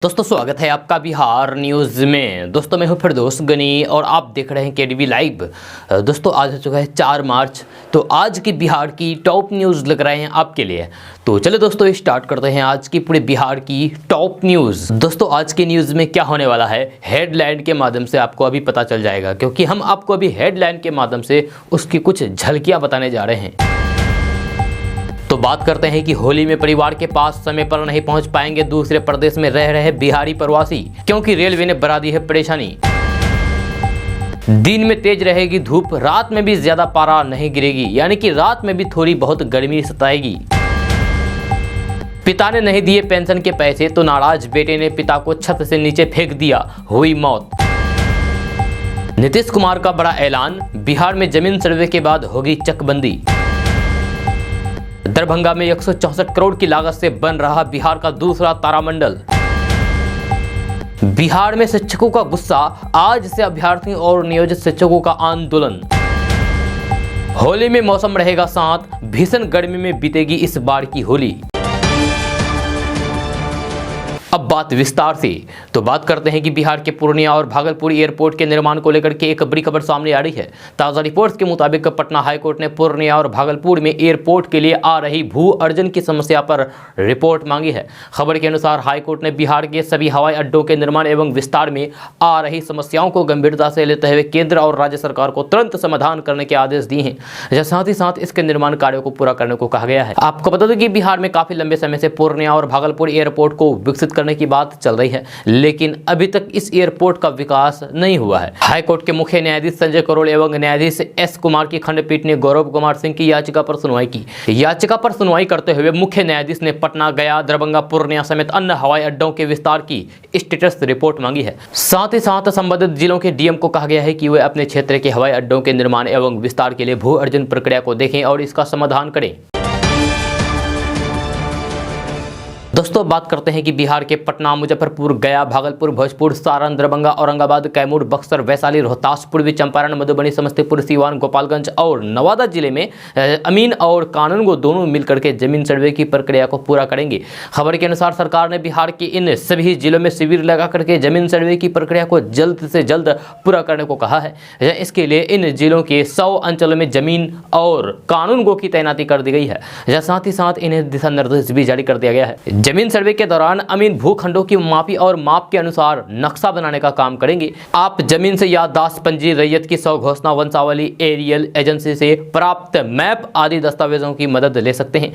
दोस्तों स्वागत है आपका बिहार न्यूज़ में। दोस्तों मैं हूं फिरदौस गनी और आप देख रहे हैं केडीवी लाइव। दोस्तों आज हो चुका है 4 मार्च, तो आज की बिहार की टॉप न्यूज़ लग रहे हैं आपके लिए। तो चलो दोस्तों स्टार्ट करते हैं आज की पूरे बिहार की टॉप न्यूज़। दोस्तों आज की न्यूज़ में क्या होने वाला है हेडलाइन के माध्यम से आपको अभी पता चल जाएगा, क्योंकि हम आपको अभी हेडलाइन के माध्यम से उसकी कुछ झलकियाँ बताने जा रहे हैं। तो बात करते हैं कि होली में परिवार के पास समय पर नहीं पहुंच पाएंगे दूसरे प्रदेश में रह रहे बिहारी प्रवासी, क्योंकि रेलवे ने बढ़ा दी है परेशानी। दिन में तेज रहेगी धूप, रात में भी ज्यादा पारा नहीं गिरेगी, यानी कि रात में भी थोड़ी बहुत गर्मी सताएगी। पिता ने नहीं दिए पेंशन के पैसे तो नाराज बेटे ने पिता को छत से नीचे फेंक दिया, हुई मौत। नीतीश कुमार का बड़ा ऐलान, बिहार में जमीन सर्वे के बाद होगी चकबंदी। दरभंगा में 164 करोड़ की लागत से बन रहा बिहार का दूसरा तारामंडल। बिहार में शिक्षकों का गुस्सा, आज से अभ्यर्थियों और नियोजित शिक्षकों का आंदोलन। होली में मौसम रहेगा शांत, भीषण गर्मी में बीतेगी इस बार की होली। अब बात विस्तार से तो बात करते हैं कि बिहार के पूर्णिया और भागलपुर एयरपोर्ट के निर्माण को लेकर के एक बड़ी खबर सामने आ रही है। ताज़ा रिपोर्ट्स के मुताबिक पटना हाईकोर्ट ने पूर्णिया और भागलपुर में एयरपोर्ट के लिए आ रही भू अर्जन की समस्या पर रिपोर्ट मांगी है। खबर के अनुसार हाईकोर्ट ने बिहार के सभी हवाई अड्डों के निर्माण एवं विस्तार में आ रही समस्याओं को गंभीरता से लेते हुए केंद्र और राज्य सरकार को तुरंत समाधान करने के आदेश दिए हैं। साथ ही साथ इसके निर्माण कार्यों को पूरा करने को कहा गया है। आपको बता दें कि बिहार में काफी लंबे समय से पूर्णिया और भागलपुर एयरपोर्ट को विकसित करने की बात चल रही है, लेकिन अभी तक इस एयरपोर्ट का विकास नहीं हुआ है। हाईकोर्ट के मुख्य न्यायाधीश संजय करोल एवं न्यायाधीश एस कुमार की खंडपीठ ने गौरव कुमार सिंह की याचिका पर सुनवाई की। याचिका पर सुनवाई करते हुए मुख्य न्यायाधीश ने पटना, गया, दरभंगा, पूर्णिया समेत अन्य हवाई अड्डों के विस्तार की स्टेटस रिपोर्ट मांगी है। साथ ही साथ संबंधित जिलों के डीएम को कहा गया है कि वे अपने क्षेत्र के हवाई अड्डों के निर्माण एवं विस्तार के लिए भू अर्जन प्रक्रिया को देखें और इसका समाधान करें। दोस्तों बात करते हैं कि बिहार के पटना, मुजफ्फरपुर, गया, भागलपुर, भोजपुर, सारण, दरभंगा, औरंगाबाद, कैमूर, बक्सर, वैशाली, रोहतास, पूर्वी चंपारण, मधुबनी, समस्तीपुर, सीवान, गोपालगंज और नवादा जिले में अमीन और कानूनगो दोनों मिलकर के जमीन सर्वे की प्रक्रिया को पूरा करेंगे। खबर के अनुसार सरकार ने बिहार के इन सभी जिलों में शिविर लगा करके जमीन सर्वे की प्रक्रिया को जल्द से जल्द पूरा करने को कहा है। इसके लिए इन जिलों के 100 अंचलों में जमीन और कानूनगो की तैनाती कर दी गई है। साथ ही साथ इन्हें दिशा निर्देश भी जारी कर दिया गया है। जमीन सर्वे के दौरान अमीन भूखंडों की मापी और माप के अनुसार नक्शा बनाने का काम करेंगे। आप जमीन से याददाश्त पंजी, रैयत की 100 घोषणा, वंशावली, एरियल एजेंसी से प्राप्त मैप आदि दस्तावेजों की मदद ले सकते हैं।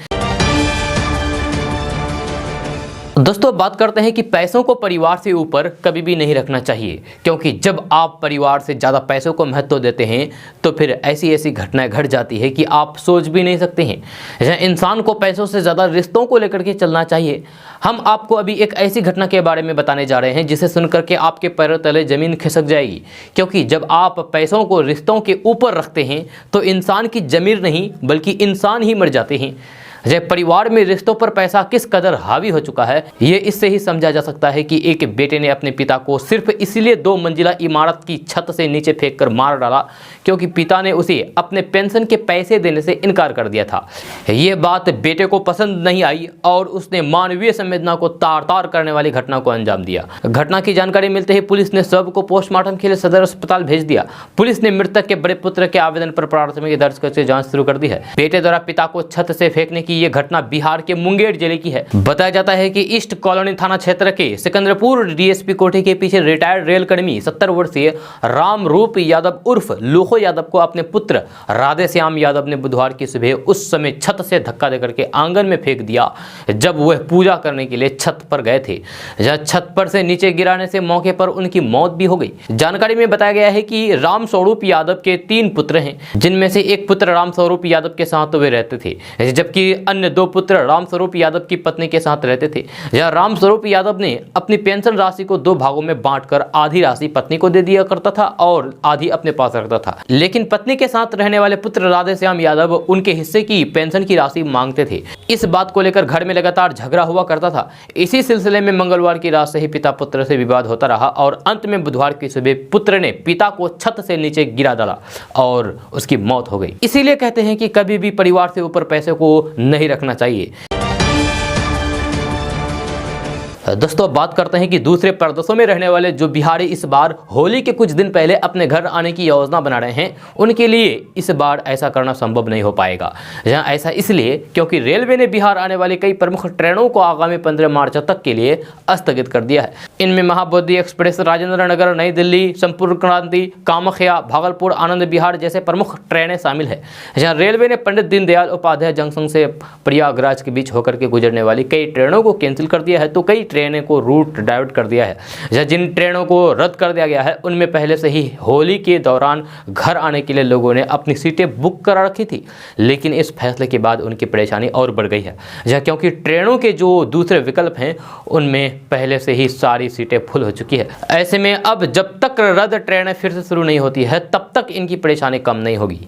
दोस्तों बात करते हैं कि पैसों को परिवार से ऊपर कभी भी नहीं रखना चाहिए, क्योंकि जब आप परिवार से ज़्यादा पैसों को महत्व देते हैं तो फिर ऐसी ऐसी घटनाएं घट जाती है कि आप सोच भी नहीं सकते हैं। इंसान को पैसों से ज़्यादा रिश्तों को लेकर के चलना चाहिए। हम आपको अभी एक ऐसी घटना के बारे में बताने जा रहे हैं जिसे सुनकर के आपके पैरों तले ज़मीन खिसक जाएगी, क्योंकि जब आप पैसों को रिश्तों के ऊपर रखते हैं तो इंसान की ज़मीर नहीं बल्कि इंसान ही मर जाते हैं। परिवार में रिश्तों पर पैसा किस कदर हावी हो चुका है, ये इससे ही समझा जा सकता है कि एक बेटे ने अपने पिता को सिर्फ इसलिए 2 मंजिला इमारत की छत से नीचे फेंककर मार डाला क्योंकि पिता ने उसे अपने पेंशन के पैसे देने से इनकार कर दिया था। ये बात बेटे को पसंद नहीं आई और उसने मानवीय संवेदना को तार-तार करने वाली घटना को अंजाम दिया। घटना की जानकारी मिलते ही पुलिस ने शव को पोस्टमार्टम के लिए सदर अस्पताल भेज दिया। पुलिस ने मृतक के बड़े पुत्र के आवेदन पर प्राथमिकी दर्ज करके जांच शुरू कर दी है। बेटे द्वारा पिता को छत से फेंकने की ये घटना बिहार के मुंगेर जिले की है। बताया जाता है कि ईस्ट कॉलोनी थाना क्षेत्र के सिकंदरपुर डीएसपी कोठी के पीछे रिटायर्ड रेलकर्मी 70 वर्षीय रामरूप यादव उर्फ लोहो यादव को अपने पुत्र राधेश्याम यादव ने बुधवार की सुबह उस समय छत से धक्का देकर के आंगन में फेंक दिया जब वह पूजा करने के लिए छत पर गए थे। छत पर से नीचे गिराने से मौके पर उनकी मौत भी हो गई। जानकारी में बताया गया है कि रामस्वरूप यादव के 3 पुत्र हैं, जिनमें से एक पुत्र रामस्वरूप यादव के साथ वे रहते थे, जबकि अन्य 2 पुत्र रामस्वरूप यादव की पत्नी के साथ रहते थे। यह रामस्वरूप यादव ने अपनी पेंशन राशि को 2 भागों में बांटकर आधी राशि पत्नी को दे दिया करता था और आधी अपने पास रखता था, लेकिन पत्नी के साथ रहने वाले पुत्र राधेश्याम यादव उनके हिस्से की पेंशन की राशि मांगते थे। इस बात को लेकर घर में लगातार झगड़ा हुआ करता था। इसी सिलसिले में मंगलवार की रात से ही पिता पुत्र से विवाद होता रहा और अंत में बुधवार की सुबह पुत्र ने पिता को छत से नीचे गिरा डाला और उसकी मौत हो गई। इसीलिए कहते हैं कि कभी भी परिवार से ऊपर पैसे को नहीं रखना चाहिए। दोस्तों बात करते हैं कि दूसरे प्रदेशों में रहने वाले जो बिहारी इस बार होली के कुछ दिन पहले अपने घर आने की योजना बना रहे हैं, उनके लिए इस बार ऐसा करना संभव नहीं हो पाएगा। जहां ऐसा इसलिए क्योंकि रेलवे ने बिहार आने वाली कई प्रमुख ट्रेनों को आगामी 15 मार्च तक के लिए स्थगित कर दिया है। इनमें महाबोधि एक्सप्रेस, राजेंद्र नगर, नई दिल्ली, संपूर्ण क्रांति, कामाख्या, भागलपुर, आनंद विहार जैसे प्रमुख ट्रेनें शामिल है। जहाँ रेलवे ने पंडित दीनदयाल उपाध्याय जंक्शन से प्रयागराज के बीच होकर के गुजरने वाली कई ट्रेनों को कैंसिल कर दिया है, तो कई ट्रेनें को रूट डाइवर्ट कर दिया है। जिन ट्रेनों को रद्द कर दिया गया है उनमें पहले से ही होली के दौरान घर आने के लिए लोगों ने अपनी सीटें बुक करा रखी थी, लेकिन इस फैसले के बाद उनकी परेशानी और बढ़ गई है। क्योंकि ट्रेनों के जो दूसरे विकल्प हैं उनमें पहले से ही सारी सीटें फुल हो चुकी है। ऐसे में अब जब तक रद्द ट्रेनें फिर से शुरू नहीं होती है तब तक इनकी परेशानी कम नहीं होगी।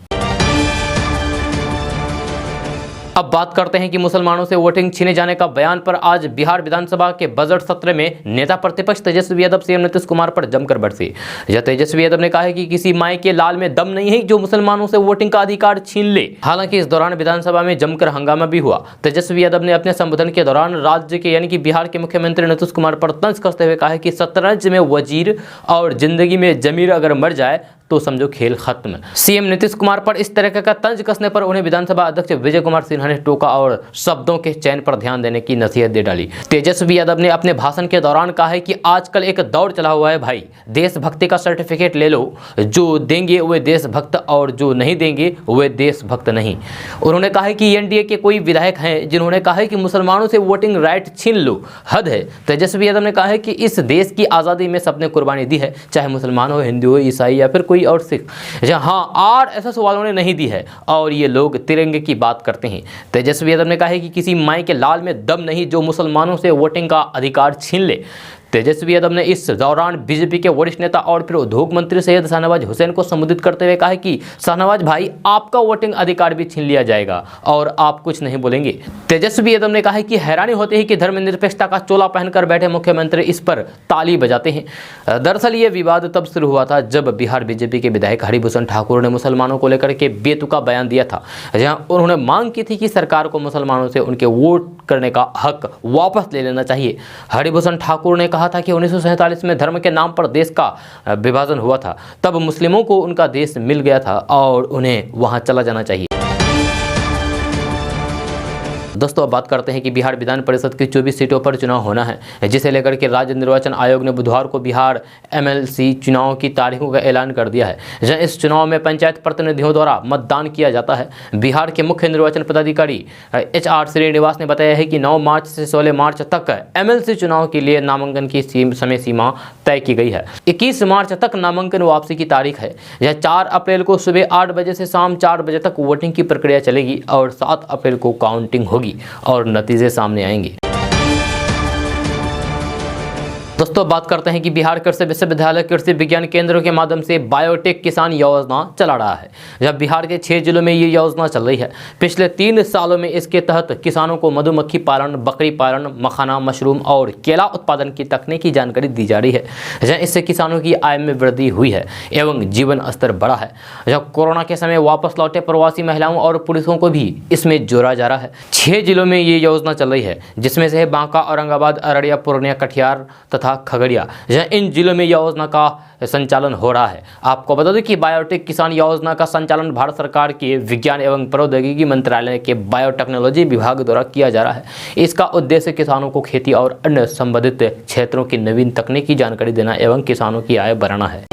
अब बात करते हैं कि मुसलमानों से वोटिंग छीने जाने का बयान पर आज बिहार विधानसभा के बजट सत्र में नेता प्रतिपक्ष तेजस्वी यादव सीएम नीतीश कुमार पर जमकर बरसे। तेजस्वी यादव ने कहा है कि किसी माई के लाल में दम नहीं है जो मुसलमानों से वोटिंग का अधिकार छीन ले। हालांकि इस दौरान विधानसभा में जमकर हंगामा भी हुआ। तेजस्वी यादव ने अपने संबोधन के दौरान राज्य के यानी कि बिहार के मुख्यमंत्री नीतीश कुमार पर तंज कसते हुए कहा कि शतरंज में वजीर और जिंदगी में जमीर अगर मर जाए तो समझो खेल खत्म। सीएम नीतीश कुमार पर इस तरह का तंज कसने पर उन्हें विधानसभा अध्यक्ष विजय कुमार सिन्हा ने टोका और शब्दों के चयन पर ध्यान देने की नसीहत दे डाली। तेजस्वी यादव ने अपने भाषण के दौरान कहा है कि आजकल एक दौर चला हुआ है भाई, देशभक्ति का सर्टिफिकेट ले लो, जो देंगे वे देशभक्त और जो नहीं देंगे वे देशभक्त नहीं। उन्होंने कहा है कि एनडीए के कोई विधायक हैं जिन्होंने कहा है कि मुसलमानों से वोटिंग राइट छीन लो, हद है। तेजस्वी यादव ने कहा है कि इस देश की आज़ादी में सबने कुर्बानी दी है, चाहे मुसलमान हो, हिंदू हो, ईसाई या फिर कोई और सिख। हाँ, आरएसएस वालों ने नहीं दी है और ये लोग तिरंगे की बात करते हैं। तेजस्वी यादव ने कहा है कि किसी माई के लाल में दम नहीं जो मुसलमानों से वोटिंग का अधिकार छीन ले। तेजस्वी यादव ने इस दौरान बीजेपी के वरिष्ठ नेता और फिर उद्योग मंत्री सैयद शाहनवाज हुसैन को संबोधित करते हुए कहा कि शाहनवाज भाई, आपका वोटिंग अधिकार भी छीन लिया जाएगा और आप कुछ नहीं बोलेंगे। तेजस्वी यादव ने कहा कि हैरानी होती है कि धर्मनिरपेक्षता का चोला पहनकर बैठे मुख्यमंत्री इस पर ताली बजाते हैं। दरअसल ये विवाद तब शुरू हुआ था जब बिहार बीजेपी के विधायक हरिभूषण ठाकुर ने मुसलमानों को लेकर के बेतुका बयान दिया था, जहां उन्होंने मांग की थी कि सरकार को मुसलमानों से उनके वोट करने का हक वापस ले लेना चाहिए। हरिभूषण ठाकुर ने कहा था कि 1947 में धर्म के नाम पर देश का विभाजन हुआ था, तब मुस्लिमों को उनका देश मिल गया था और उन्हें वहां चला जाना चाहिए। दोस्तों अब बात करते हैं कि बिहार विधान परिषद की 24 सीटों पर चुनाव होना है, जिसे लेकर के राज्य निर्वाचन आयोग ने बुधवार को बिहार एमएलसी चुनाव की तारीखों का ऐलान कर दिया है। जहां इस चुनाव में पंचायत प्रतिनिधियों द्वारा मतदान किया जाता है। बिहार के मुख्य निर्वाचन पदाधिकारी HR श्रीनिवास ने बताया है कि 9 मार्च से 16 मार्च तक एमएलसी चुनाव के लिए नामांकन की समय सीमा तय की गई है। 21 मार्च तक नामांकन वापसी की तारीख है। यह 4 अप्रैल को सुबह 8 बजे से शाम 4 बजे तक वोटिंग की प्रक्रिया चलेगी और 7 अप्रैल को काउंटिंग होगी और नतीजे सामने आएंगे। दोस्तों बात करते हैं कि बिहार कृषि विश्वविद्यालय कृषि विज्ञान केंद्रों के माध्यम से बायोटेक किसान योजना चला रहा है। जब बिहार के 6 जिलों में ये योजना चल रही है। पिछले 3 सालों में इसके तहत किसानों को मधुमक्खी पालन, बकरी पालन, मखाना, मशरूम और केला उत्पादन की तकनीकी जानकारी दी जा रही है। जहाँ इससे किसानों की आय में वृद्धि हुई है एवं जीवन स्तर बढ़ा है। जब कोरोना के समय वापस लौटे प्रवासी महिलाओं और पुरुषों को भी इसमें जोड़ा जा रहा है। 6 जिलों में ये योजना चल रही है, जिसमें से बांका, औरंगाबाद, अररिया, पूर्णिया, कटिहार तथा खगड़िया। जहां इन जिलों में योजना का संचालन हो रहा है। आपको बता दें कि बायोटेक किसान योजना का संचालन भारत सरकार के विज्ञान एवं प्रौद्योगिकी मंत्रालय के बायोटेक्नोलॉजी विभाग द्वारा किया जा रहा है। इसका उद्देश्य किसानों को खेती और अन्य संबंधित क्षेत्रों की नवीन तकनीकी जानकारी देना एवं किसानों की आय बढ़ाना है।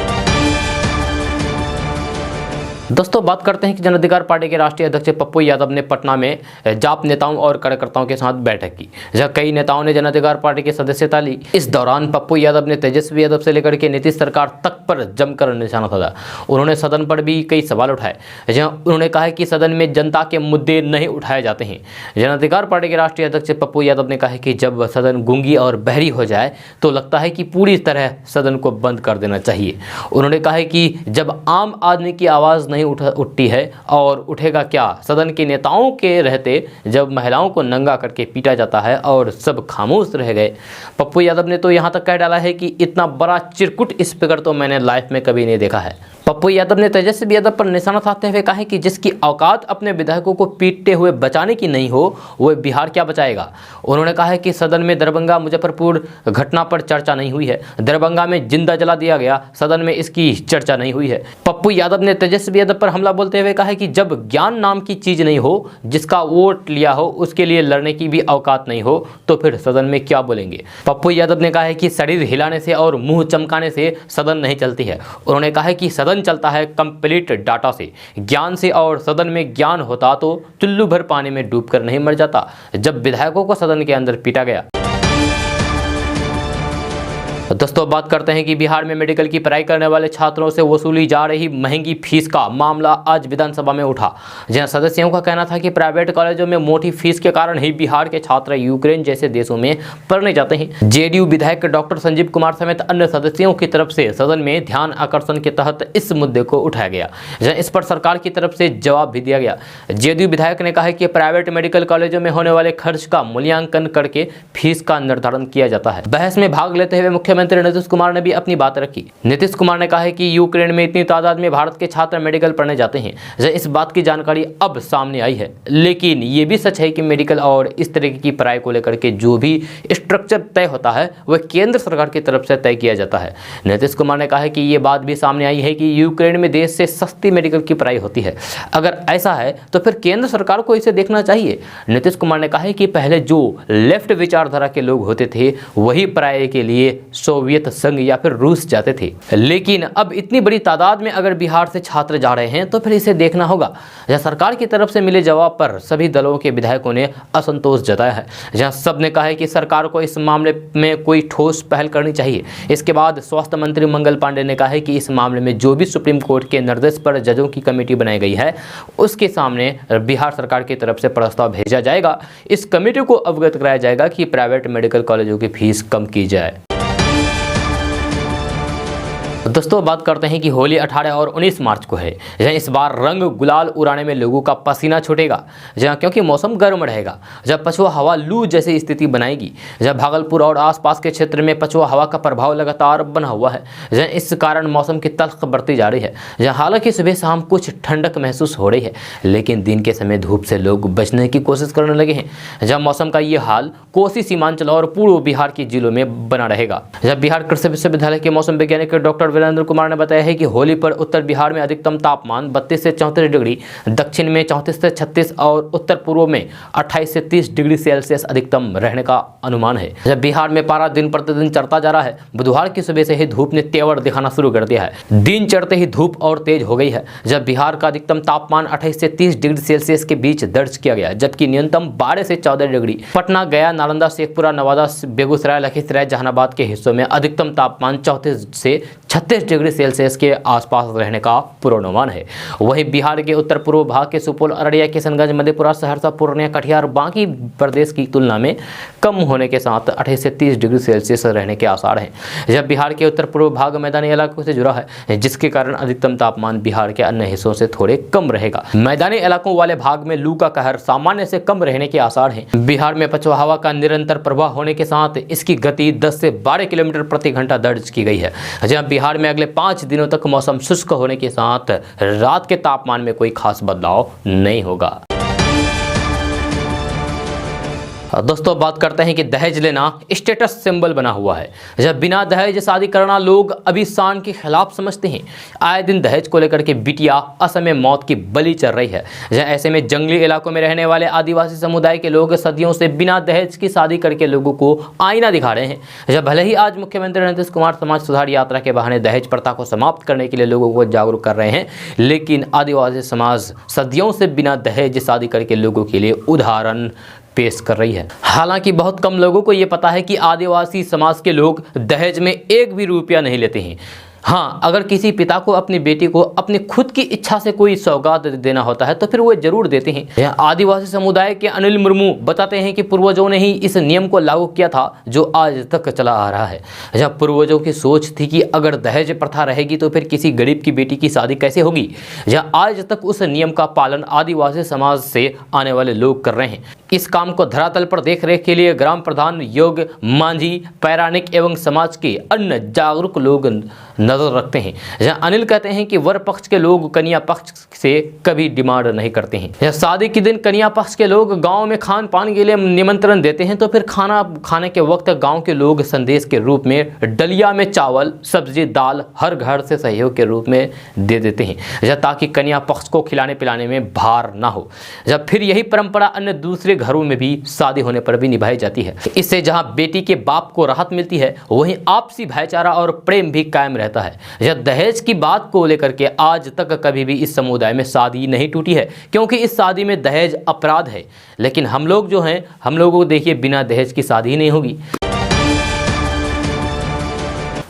दोस्तों बात करते हैं कि जन अधिकार पार्टी के राष्ट्रीय अध्यक्ष पप्पू यादव ने पटना में जाप नेताओं और कार्यकर्ताओं के साथ बैठक की, जहां कई नेताओं ने जन अधिकार पार्टी की सदस्यता ली। इस दौरान पप्पू यादव ने तेजस्वी यादव से लेकर के नीतीश सरकार तक पर जमकर निशाना साधा। उन्होंने सदन पर भी कई सवाल उठाए, जहां उन्होंने कहा कि सदन में जनता के मुद्दे नहीं उठाए जाते हैं। जन अधिकार पार्टी के राष्ट्रीय अध्यक्ष पप्पू यादव ने कहा कि जब सदन गूंगी और बहरी हो जाए तो लगता है कि पूरी तरह सदन को बंद कर देना चाहिए। उन्होंने कहा कि जब आम आदमी की आवाज़ नहीं उठती है और उठेगा क्या सदन के नेताओं के रहते, जब महिलाओं को नंगा करके पीटा जाता है और सब खामोश रह गए। पप्पू यादव ने तो यहाँ तक कह डाला है कि इतना बड़ा चिरकुट स्पीकर तो मैंने लाइफ में कभी नहीं देखा है। पप्पू यादव ने तेजस्वी यादव पर निशाना साधते हुए कहा है कि जिसकी औकात अपने विधायकों को पीटते हुए बचाने की नहीं हो वो बिहार क्या बचाएगा। उन्होंने कहा है कि सदन में दरभंगा मुजफ्फरपुर घटना पर चर्चा नहीं हुई है, दरभंगा में जिंदा जला दिया गया, सदन में इसकी चर्चा नहीं हुई है। पप्पू यादव ने तेजस्वी यादव पर हमला बोलते हुए कहा है कि जब ज्ञान नाम की चीज नहीं हो, जिसका वोट लिया हो उसके लिए लड़ने की भी औकात नहीं हो, तो फिर सदन में क्या बोलेंगे। पप्पू यादव ने कहा है कि शरीर हिलाने से और मुंह चमकाने से सदन नहीं चलती है। उन्होंने कहा है कि सदन चलता है कंप्लीट डाटा से, ज्ञान से, और सदन में ज्ञान होता तो चुल्लू भर पानी में डूबकर नहीं मर जाता जब विधायकों को सदन के अंदर पीटा गया। दोस्तों बात करते हैं कि बिहार में मेडिकल की पढ़ाई करने वाले छात्रों से वसूली जा रही महंगी फीस का मामला आज विधानसभा में उठा, जहां सदस्यों का कहना था कि प्राइवेट कॉलेजों में मोटी फीस के कारण ही बिहार के छात्र यूक्रेन जैसे देशों में पढ़ने जाते हैं। जेडीयू विधायक डॉक्टर संजीव कुमार समेत अन्य सदस्यों की तरफ से सदन में ध्यान आकर्षण के तहत इस मुद्दे को उठाया गया, जहां इस पर सरकार की तरफ से जवाब भी दिया गया। जेडीयू विधायक ने कहा कि प्राइवेट मेडिकल कॉलेजों में होने वाले खर्च का मूल्यांकन करके फीस का निर्धारण किया जाता है। बहस में भाग लेते हुए मुख्यमंत्री नीतीश कुमार ने भी अपनी बात रखी। नीतीश कुमार ने कहा है कि यूक्रेन में इतनी तादाद में भारत के छात्र मेडिकल पढ़ने जाते हैं, इस बात की जानकारी अब सामने आई है, लेकिन ये भी सच है कि मेडिकल और इस तरह की पढ़ाई को लेकर के जो भी स्ट्रक्चर तय होता है वह केंद्र सरकार की तरफ से तय किया जाता है। नीतीश कुमार ने कहा है कि ये बात भी सामने आई है कि यूक्रेन में देश से सस्ती मेडिकल की पढ़ाई होती है। अगर ऐसा है तो फिर केंद्र सरकार को इसे देखना चाहिए। नीतीश कुमार ने कहा है कि पहले जो लेफ्ट विचारधारा के लोग होते थे वही पढ़ाई के लिए सोवियत संघ या फिर रूस जाते थे, लेकिन अब इतनी बड़ी तादाद में अगर बिहार से छात्र जा रहे हैं तो फिर इसे देखना होगा। जहां सरकार की तरफ से मिले जवाब पर सभी दलों के विधायकों ने असंतोष जताया है, जहां सब ने कहा है कि सरकार को इस मामले में कोई ठोस पहल करनी चाहिए। इसके बाद स्वास्थ्य मंत्री मंगल पांडे ने कहा है कि इस मामले में जो भी सुप्रीम कोर्ट के निर्देश पर जजों की कमेटी बनाई गई है उसके सामने बिहार सरकार की तरफ से प्रस्ताव भेजा जाएगा। इस कमेटी को अवगत कराया जाएगा कि प्राइवेट मेडिकल कॉलेजों की फीस कम की जाए। दोस्तों बात करते हैं कि होली 18 और 19 मार्च को है, जहां इस बार रंग गुलाल उड़ाने में लोगों का पसीना छूटेगा, जहां क्योंकि मौसम गर्म रहेगा, जब पछुआ हवा लू जैसी स्थिति बनाएगी। जब भागलपुर और आसपास के क्षेत्र में पछुआ हवा का प्रभाव लगातार बना हुआ है, जहां इस कारण मौसम की तल्ख बढ़ती जा रही है। जहां हालांकि सुबह शाम कुछ ठंडक महसूस हो रही है, लेकिन दिन के समय धूप से लोग बचने की कोशिश करने लगे हैं। जब मौसम का ये हाल कोसी सीमांचल और पूर्व बिहार के जिलों में बना रहेगा। जब बिहार कृषि विश्वविद्यालय के मौसम वैज्ञानिक डॉक्टर वीरेंद्र कुमार ने बताया है कि होली पर उत्तर बिहार में अधिकतम तापमान 32 से 34 डिग्री, दक्षिण में 34 से 36 और उत्तर पूर्व में 28 से 30 डिग्री सेल्सियस अधिकतम रहने का अनुमान है। जब बिहार में पारा दिन प्रतिदिन चढ़ता जा रहा है, बुधवार की सुबह से ही धूप ने तेवर दिखाना शुरू कर दिया है। दिन चढ़ते ही धूप और तेज हो गई है। जब बिहार का अधिकतम तापमान 28 से 30 डिग्री सेल्सियस के बीच दर्ज किया गया, जबकि न्यूनतम 12 से 14 डिग्री। पटना, गया, नालंदा, शेखपुरा, नवादा, बेगूसराय, लखीसराय, जहानाबाद के हिस्सों में अधिकतम तापमान 34 से 36 डिग्री सेल्सियस के आसपास रहने का पूर्वानुमान है। वहीं बिहार के उत्तर पूर्व भाग के सुपौल, अररिया, किशनगंज, मधेपुरा, सहरसा, पूर्णिया, कटिहार बाकी प्रदेश की तुलना में कम होने के साथ 28 से 30 डिग्री सेल्सियस रहने के आसार हैं। जब बिहार के उत्तर पूर्व भाग मैदानी इलाकों से जुड़ा है, जिसके कारण अधिकतम तापमान बिहार के अन्य हिस्सों से थोड़े कम रहेगा। मैदानी इलाकों वाले भाग में लू का कहर सामान्य से कम रहने के आसार हैं। बिहार में पछुआ हवा का निरंतर प्रवाह होने के साथ इसकी गति 10 से 12 किलोमीटर प्रति घंटा दर्ज की गई है। जब बिहार में अगले 5 दिनों तक मौसम शुष्क होने के साथ रात के तापमान में कोई खास बदलाव नहीं होगा। दोस्तों बात करते हैं कि दहेज लेना स्टेटस सिंबल बना हुआ है। जब बिना दहेज शादी करना लोग अभिशान के खिलाफ समझते हैं। आए दिन दहेज को लेकर के बिटिया असमय मौत की बलि चल रही है। ऐसे में जंगली इलाकों में रहने वाले आदिवासी समुदाय के लोग सदियों से बिना दहेज की शादी करके लोगों को आईना दिखा रहे हैं। जब भले ही आज मुख्यमंत्री नीतीश कुमार समाज सुधार यात्रा के बहाने दहेज प्रथा को समाप्त करने के लिए लोगों को जागरूक कर रहे हैं, लेकिन आदिवासी समाज सदियों से बिना दहेज शादी करके लोगों के लिए उदाहरण पेश कर रही है। हालांकि बहुत कम लोगों को ये पता है कि आदिवासी समाज के लोग दहेज में एक भी रुपया नहीं लेते हैं। हाँ, अगर किसी पिता को अपनी बेटी को अपनी खुद की इच्छा से कोई सौगात देना होता है तो फिर वो जरूर देते हैं। यहाँ आदिवासी समुदाय के अनिल मुर्मू बताते हैं कि पूर्वजों ने ही इस नियम को लागू किया था जो आज तक चला आ रहा है। जहाँ पूर्वजों की सोच थी कि अगर दहेज प्रथा रहेगी तो फिर किसी गरीब की बेटी की शादी कैसे होगी, जहाँ आज तक उस नियम का पालन आदिवासी समाज से आने वाले लोग कर रहे हैं। इस काम को धरातल पर देख रेख के लिए ग्राम प्रधान, योग मांझी, पैरानिक एवं समाज के अन्य जागरूक लोग नजर रखते हैं। जहाँ अनिल कहते हैं कि वर पक्ष के लोग कन्या पक्ष से कभी डिमांड नहीं करते हैं। या शादी के दिन कन्या पक्ष के लोग गांव में खान पान के लिए निमंत्रण देते हैं तो फिर खाना खाने के वक्त गांव के लोग संदेश के रूप में डलिया में चावल, सब्जी, दाल हर घर से सहयोग के रूप में दे देते हैं, ताकि कन्या पक्ष को खिलाने पिलाने में भार ना हो। जब फिर यही परंपरा अन्य दूसरे घरों में भी शादी होने पर भी निभाई जाती है। इससे जहां बेटी के बाप को राहत मिलती है वहीं आपसी भाईचारा और प्रेम भी कायम रहता है। यह दहेज की बात को लेकर के आज तक कभी भी इस समुदाय में शादी नहीं टूटी है, क्योंकि इस शादी में दहेज अपराध है। लेकिन हम लोग जो हैं, हम लोगों को देखिए बिना दहेज की शादी ही नहीं होगी।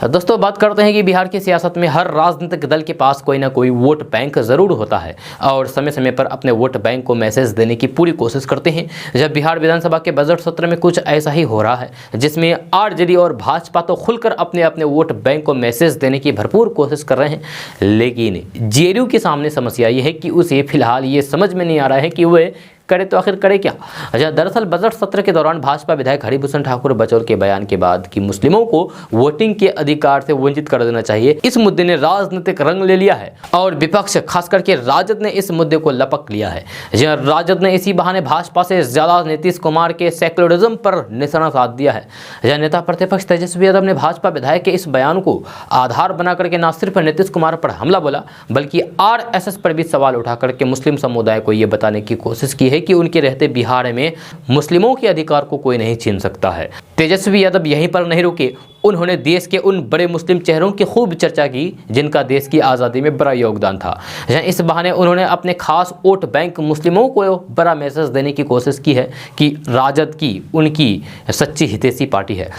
दोस्तों बात करते हैं कि बिहार की सियासत में हर राजनीतिक दल के पास कोई ना कोई वोट बैंक ज़रूर होता है और समय समय पर अपने वोट बैंक को मैसेज देने की पूरी कोशिश करते हैं। जब बिहार विधानसभा के बजट सत्र में कुछ ऐसा ही हो रहा है, जिसमें आरजेडी और भाजपा तो खुलकर अपने अपने वोट बैंक को मैसेज देने की भरपूर कोशिश कर रहे हैं, लेकिन जेडीयू के सामने समस्या ये है कि उसे फिलहाल ये समझ में नहीं आ रहा है कि वह करे तो आखिर करे क्या। दरअसल बजट सत्र के दौरान भाजपा विधायक हरिभूषण ठाकुर बचौल के बयान के बाद कि मुस्लिमों को वोटिंग के अधिकार से वंचित कर देना चाहिए, इस मुद्दे ने राजनीतिक रंग ले लिया है और विपक्ष खास करके राजद ने इस मुद्दे को लपक लिया है। राजद ने इसी बहाने भाजपा से ज्यादा नीतीश कुमार के सेक्युलरिज्म पर निशाना साध दिया है। नेता प्रतिपक्ष तेजस्वी यादव ने भाजपा विधायक के इस बयान को आधार बना करके न सिर्फ नीतीश कुमार पर हमला बोला, बल्कि आरएसएस पर भी सवाल उठा करके मुस्लिम समुदाय को यह बताने की कोशिश की है कि उनके रहते बिहार में मुस्लिमों के अधिकार को कोई नहीं छीन सकता है। तेजस्वी यादव यहीं पर नहीं रुके, उन्होंने देश के उन बड़े मुस्लिम चेहरों की खूब चर्चा की जिनका देश की आज़ादी में बड़ा योगदान था। इस बहाने उन्होंने अपने खास वोट बैंक मुस्लिमों को बड़ा मैसेज देने की कोशिश की है कि राजद की उनकी सच्ची हितैषी पार्टी है।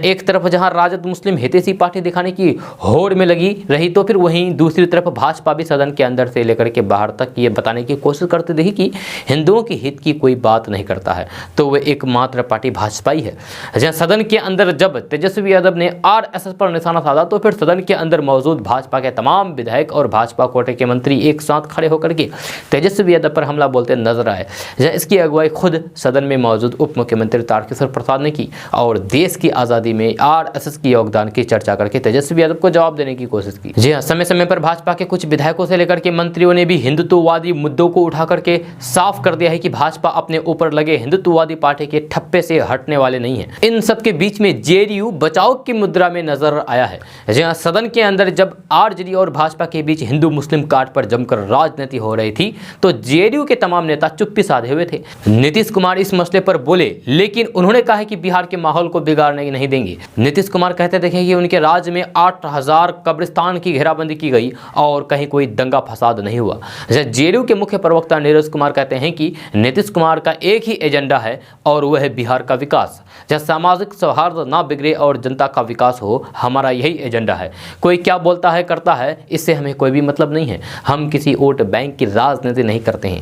एक तरफ जहां राजद मुस्लिम हितैषी पार्टी दिखाने की होड़ में लगी रही तो फिर वहीं दूसरी तरफ भाजपा भी सदन के अंदर से लेकर के बाहर तक ये बताने की कोशिश करती रही कि हिंदुओं के हित की कोई बात नहीं करता है, तो वह एकमात्र पार्टी भाजपा ही है। जहाँ सदन के अंदर जब तेजस्वी यादव ने आरएसएस पर निशाना साधा तो फिर सदन के अंदर मौजूद भाजपा के तमाम विधायक और भाजपा कोटे के मंत्री एक साथ खड़े होकर के तेजस्वी यादव पर हमला बोलते नजर आए। इसकी अगुवाई खुद सदन में मौजूद उप मुख्यमंत्री तारकिशोर प्रसाद ने की और देश की आज़ादी में आरएसएस के योगदान की चर्चा करके तेजस्वी यादव को जवाब देने की कोशिश की। जी हाँ, समय समय पर भाजपा के कुछ विधायकों से लेकर के मंत्रियों ने भी हिंदुत्ववादी मुद्दों को उठा करके साफ कर दिया है कि भाजपा अपने ऊपर लगे हिंदुत्ववादी पार्टी के ठप्पे से हटने वाले नहीं है। इन सब के बीच में जेडीयू बचाव की मुद्रा में नजर आया है। जहां सदन के अंदर जब आरजेडी और भाजपा के बीच हिंदू मुस्लिम कार्ड पर जमकर राजनीति हो रही थी तो जेडीयू के तमाम नेता चुप्पी साधे हुए थे। नीतीश कुमार इस मसले पर बोले, लेकिन उन्होंने कहा कि बिहार के माहौल को बिगाड़ने नहीं देंगे। नीतीश कुमार कहते देखें कि उनके राज्य में 8000 कब्रिस्तान की घेराबंदी की गई और कहीं कोई दंगा फसाद नहीं हुआ। जेडीयू के मुख्य प्रवक्ता नीरज कुमार कहते हैं कि नीतीश कुमार का एक ही एजेंडा है और वह है बिहार का विकास। जहाँ सामाजिक सौहार्द ना बिगड़े और जनता का विकास हो, हमारा यही एजेंडा है। कोई क्या बोलता है करता है, इससे हमें कोई भी मतलब नहीं है। हम किसी वोट बैंक की राजनीति नहीं करते हैं।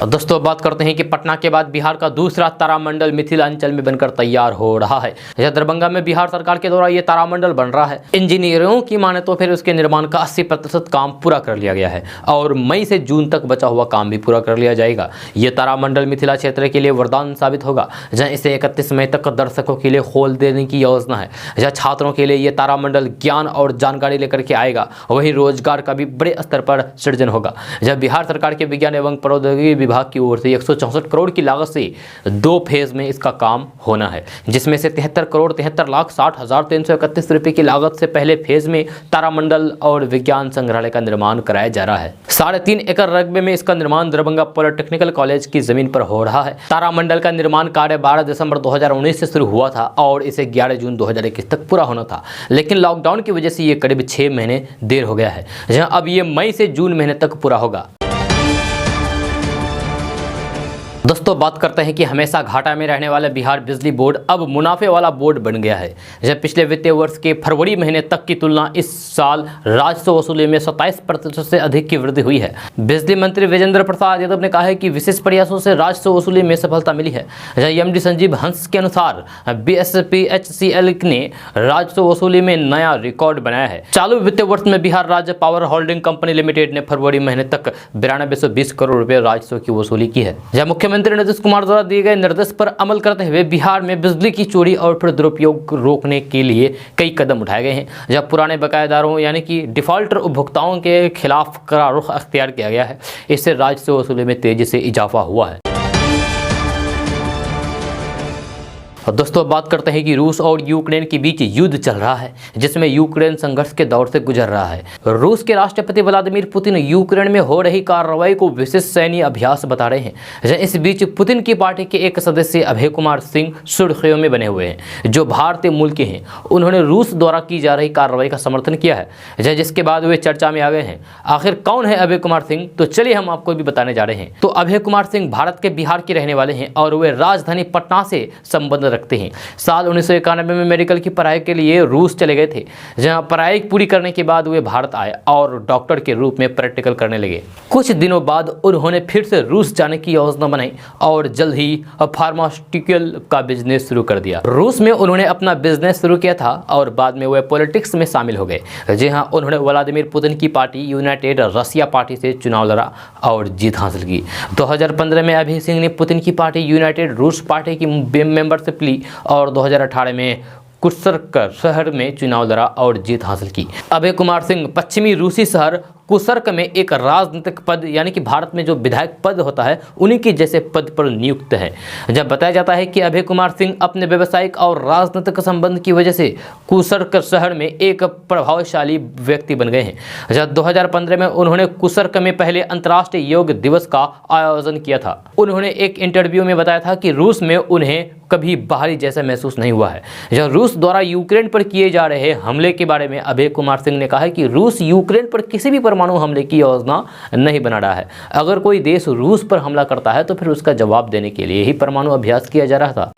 दोस्तों बात करते हैं कि पटना के बाद बिहार का दूसरा तारामंडल मिथिलांचल में बनकर तैयार हो रहा है। दरभंगा में बिहार सरकार के द्वारा यह तारामंडल बन रहा है। इंजीनियरों की माने तो फिर उसके निर्माण का 80% काम पूरा कर लिया गया है और मई से जून तक बचा हुआ काम भी पूरा कर लिया जाएगा। यह तारामंडल मिथिला क्षेत्र के लिए वरदान साबित होगा, जहाँ इसे 31 मई तक दर्शकों के लिए खोल देने की योजना है। जहाँ छात्रों के लिए यह तारामंडल ज्ञान और जानकारी लेकर के आएगा, वहीं रोजगार का भी बड़े स्तर पर सृजन होगा। जब बिहार सरकार के विज्ञान एवं प्रौद्योगिकी विभाग की ओर से 164 करोड़ की लागत से 2 फेज में इसका काम होना है, जिसमें से 73 करोड़ 73,60,331 रुपए की लागत से पहले फेज में तारामंडल और विज्ञान संग्रहालय का निर्माण कराया जा रहा है। 3.5 एकड़ रकबे में इसका निर्माण दरभंगा पॉलिटेक्निकल कॉलेज की जमीन पर हो रहा है। तारामंडल का निर्माण कार्य 12 दिसंबर 2019 से शुरू हुआ था और इसे 11 जून 2021 तक पूरा होना था, लेकिन लॉकडाउन की वजह से ये करीब 6 महीने देर हो गया है। जहां अब ये मई से जून महीने तक पूरा होगा। दोस्तों दोस्तों बात करते हैं कि हमेशा घाटा में रहने वाला बिहार बिजली बोर्ड अब मुनाफे वाला बोर्ड बन गया है। जब पिछले वित्तीय वर्ष के फरवरी महीने तक की तुलना इस साल राजस्व वसूली में 27% से अधिक की वृद्धि हुई है। बिजली मंत्री विजेंद्र प्रसाद यादव ने कहा है कि विशेष प्रयासों से राजस्व वसूली में सफलता मिली है। एमडी संजीव हंस के अनुसार बीएसपीएचसीएल ने राजस्व वसूली में नया रिकॉर्ड बनाया है। चालू वित्तीय वर्ष में बिहार राज्य पावर होल्डिंग कंपनी लिमिटेड ने फरवरी महीने तक 9220 करोड़ रुपए राजस्व की वसूली की है। जहां मुख्यमंत्री नीतीश कुमार द्वारा दिए गए निर्देश पर अमल करते हुए बिहार में बिजली की चोरी और फिर दुरुपयोग रोकने के लिए कई कदम उठाए गए हैं। जब पुराने बकायेदारों यानी कि डिफॉल्टर उपभोक्ताओं के खिलाफ कड़ा रुख अख्तियार किया गया है। इससे राजस्व वसूली में तेजी से इजाफा हुआ है। और दोस्तों बात करते हैं कि रूस और यूक्रेन के बीच युद्ध चल रहा है, जिसमें यूक्रेन संघर्ष के दौर से गुजर रहा है। रूस के राष्ट्रपति व्लादिमीर पुतिन यूक्रेन में हो रही कार्रवाई को विशेष सैन्य अभ्यास बता रहे हैं। इस बीच पुतिन की पार्टी के एक सदस्य अभय कुमार सिंह सुर्खियों में बने हुए हैं, जो भारतीय मूल के हैं। उन्होंने रूस द्वारा की जा रही कार्रवाई का समर्थन किया है, जिसके बाद वे चर्चा में आ गए हैं। आखिर कौन है अभय कुमार सिंह, तो चलिए हम आपको भी बताने जा रहे हैं। तो अभय कुमार सिंह भारत के बिहार के रहने वाले हैं और वे राजधानी पटना से संबंध रखते हैं। साल 1991 में मेडिकल की पढ़ाई के लिए रूस चले गए थे, जहां पढ़ाई पूरी करने के बाद वे भारत आए और डॉक्टर के रूप में प्रैक्टिकल करने लगे। कुछ दिनों बाद उन्होंने फिर से रूस जाने की योजना बनाई और जल्द ही फार्मास्यूटिकल का बिजनेस शुरू कर दिया। रूस में उन्होंने अपना बिजनेस शुरू किया था और बाद में वे पॉलिटिक्स में शामिल हो गए। जी हाँ, उन्होंने व्लादिमीर पुतिन की पार्टी यूनाइटेड रशिया पार्टी से चुनाव लड़ा और जीत हासिल की। 2015 में अभय सिंह ने पुतिन की पार्टी यूनाइटेड रूस पार्टी की मेंबरशिप ली और 2018 में कुर्स्क शहर में चुनाव लड़ा और जीत हासिल की। अभय कुमार सिंह पश्चिमी रूसी शहर कुर्स्क में एक राजनीतिक पद यानी कि भारत में जो विधायक पद होता है उन्हीं के जैसे पद पर नियुक्त है। जब बताया जाता है कि अभय कुमार सिंह अपने व्यावसायिक और राजनीतिक संबंध की वजह से कुर्स्क शहर में एक प्रभावशाली व्यक्ति बन गए हैं। जब 2015 में उन्होंने कुर्स्क में पहले अंतर्राष्ट्रीय योग दिवस का आयोजन किया था। उन्होंने एक इंटरव्यू में बताया था कि रूस में उन्हें कभी बाहरी जैसा महसूस नहीं हुआ है। जब रूस द्वारा यूक्रेन पर किए जा रहे हमले के बारे में अभय कुमार सिंह ने कहा है कि रूस यूक्रेन पर किसी भी परमाणु हमले की योजना नहीं बना रहा है। अगर कोई देश रूस पर हमला करता है तो फिर उसका जवाब देने के लिए ही परमाणु अभ्यास किया जा रहा था।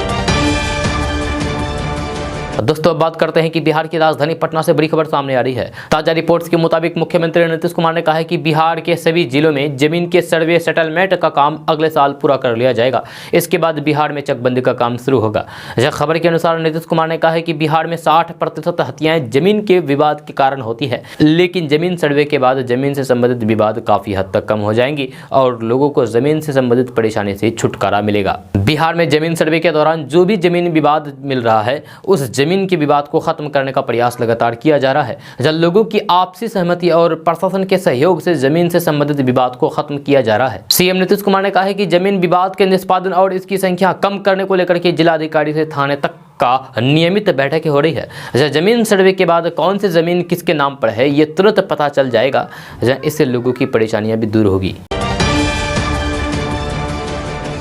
दोस्तों बात करते हैं कि बिहार की राजधानी पटना से बड़ी खबर सामने आ रही है। ताजा रिपोर्ट्स के मुताबिक मुख्यमंत्री नीतीश कुमार ने कहा है कि बिहार के सभी जिलों में जमीन के सर्वे सेटलमेंट का काम अगले साल पूरा कर लिया जाएगा। इसके बाद बिहार में चकबंदी का काम शुरू होगा। यह खबर के अनुसार नीतीश कुमार ने कहा है कि बिहार में 60% हत्याएं जमीन के विवाद के कारण होती है, लेकिन जमीन सर्वे के बाद जमीन से संबंधित विवाद काफी हद तक कम हो जाएंगी और लोगों को जमीन से संबंधित परेशानी से छुटकारा मिलेगा। बिहार में जमीन सर्वे के दौरान जो भी जमीन विवाद मिल रहा है उस जमीन के विवाद को खत्म करने का प्रयास लगातार किया जा रहा है। जब लोगों की आपसी सहमति और प्रशासन के सहयोग से जमीन से संबंधित विवाद को खत्म किया जा रहा है। सीएम नीतीश कुमार ने कहा है कि जमीन विवाद के निष्पादन और इसकी संख्या कम करने को लेकर के जिलाधिकारी से थाने तक का नियमित बैठकें हो रही है। जमीन सर्वे के बाद कौन सी जमीन किसके नाम पर है ये तुरंत पता चल जाएगा। इससे लोगों की परेशानियां भी दूर होगी।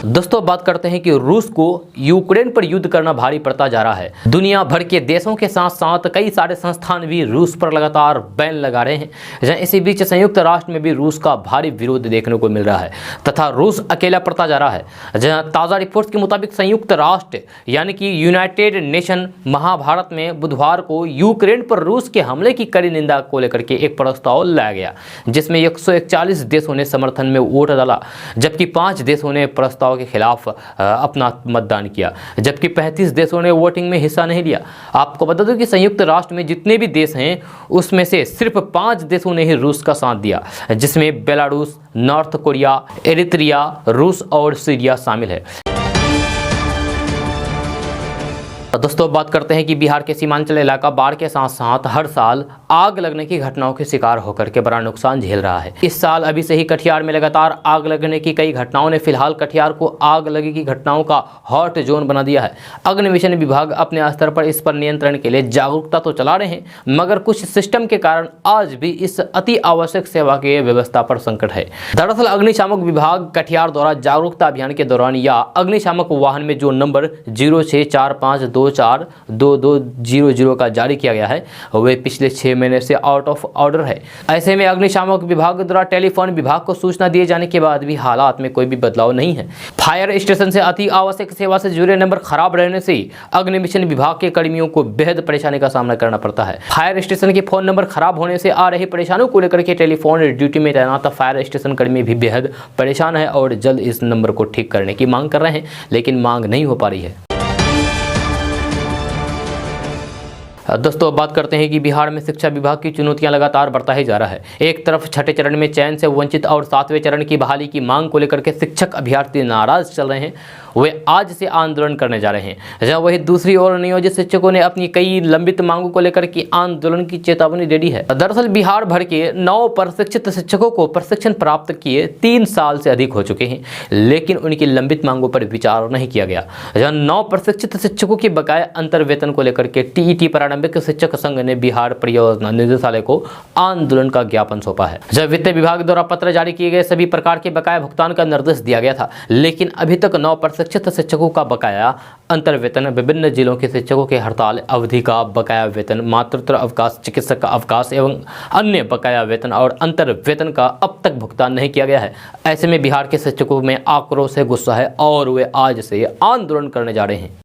दोस्तों बात करते हैं कि रूस को यूक्रेन पर युद्ध करना भारी पड़ता जा रहा है। दुनिया भर के देशों के साथ साथ कई सारे संस्थान भी रूस पर लगातार बैन लगा रहे हैं। इसी बीच संयुक्त राष्ट्र में भी रूस का भारी विरोध देखने को मिल रहा है तथा रूस अकेला पड़ता जा रहा है। जहां ताज़ा रिपोर्ट्स के मुताबिक संयुक्त राष्ट्र यानी कि यूनाइटेड नेशन महाभारत में बुधवार को यूक्रेन पर रूस के हमले की कड़ी निंदा को लेकर के एक प्रस्ताव लाया गया, जिसमें 141 देशों ने समर्थन में वोट डाला, जबकि 5 देशों ने प्रस्ताव के खिलाफ अपना मतदान किया, जबकि 35 देशों ने वोटिंग में हिस्सा नहीं लिया। आपको बता दूं कि संयुक्त राष्ट्र में जितने भी देश हैं उसमें से सिर्फ 5 देशों ने ही रूस का साथ दिया, जिसमें बेलारूस, नॉर्थ कोरिया, एरित्रिया, रूस और सीरिया शामिल है। दोस्तों बात करते हैं कि बिहार के सीमांचल इलाका बाढ़ के साथ साथ हर साल आग लगने की घटनाओं के शिकार होकर के बड़ा नुकसान झेल रहा है। इस साल अभी से ही कटिहार में लगातार आग लगने की कई घटनाओं ने फिलहाल कटिहार को आग लगी की घटनाओं का हॉट जोन बना दिया है। अग्निशमन विभाग अपने स्तर पर इस पर नियंत्रण के लिए जागरूकता तो चला रहे हैं, मगर कुछ सिस्टम के कारण आज भी इस अति आवश्यक सेवा के व्यवस्था पर संकट है। दरअसल अग्निशामक विभाग कटिहार द्वारा जागरूकता अभियान के दौरान या अग्निशामक वाहन में जो नंबर 0645 242200 का जारी किया गया है, वे पिछले 6 महीने से आउट ऑफ ऑर्डर है। ऐसे में अग्निशामक विभाग द्वारा टेलीफोन विभाग को सूचना दिए जाने के बाद भी हालात में कोई भी बदलाव नहीं है। फायर स्टेशन से अति आवश्यक सेवा से जुड़े नंबर खराब रहने से अग्निशमन विभाग के कर्मियों को बेहद परेशानी का सामना करना पड़ता है। फायर स्टेशन के फोन नंबर खराब होने से आ रही परेशानियों को लेकर के टेलीफोन ड्यूटी में तैनात फायर स्टेशन कर्मी भी बेहद परेशान है और जल्द इस नंबर को ठीक करने की मांग कर रहे हैं, लेकिन मांग नहीं हो पा रही है। दोस्तों, बात करते हैं कि बिहार में शिक्षा विभाग की चुनौतियां लगातार बढ़ता ही जा रहा है। एक तरफ छठे चरण में चयन से वंचित और 7वें चरण की बहाली की मांग को लेकर के शिक्षक अभ्यर्थी नाराज चल रहे हैं, वे आज से आंदोलन करने जा रहे हैं। जहां वही दूसरी ओर नियोजित शिक्षकों ने अपनी कई लंबित मांगों को लेकर के आंदोलन की चेतावनी दे दी है। दरअसल बिहार भर के 9 प्रशिक्षित शिक्षकों को प्रशिक्षण प्राप्त किए 3 साल से अधिक हो चुके हैं, लेकिन उनकी लंबित मांगों पर विचार नहीं किया गया। जहां 9 प्रशिक्षित शिक्षकों के बकाया अंतर वेतन को लेकर के टीईटी प्रारंभिक शिक्षक संघ ने बिहार परियोजना निदेशालय को आंदोलन का ज्ञापन सौंपा है। जब वित्त विभाग द्वारा पत्र जारी किए गए सभी प्रकार के बकाया भुगतान का निर्देश दिया गया था, लेकिन अभी तक 9 प्रशिक्षित शिक्षकों का बकाया अंतर वेतन, विभिन्न जिलों के शिक्षकों के हड़ताल अवधि का बकाया वेतन, मातृत्व अवकाश, चिकित्सक का अवकाश एवं अन्य बकाया वेतन और अंतर वेतन का अब तक भुगतान नहीं किया गया है। ऐसे में बिहार के शिक्षकों में आक्रोश है, गुस्सा है और वे आज से आंदोलन करने जा रहे हैं।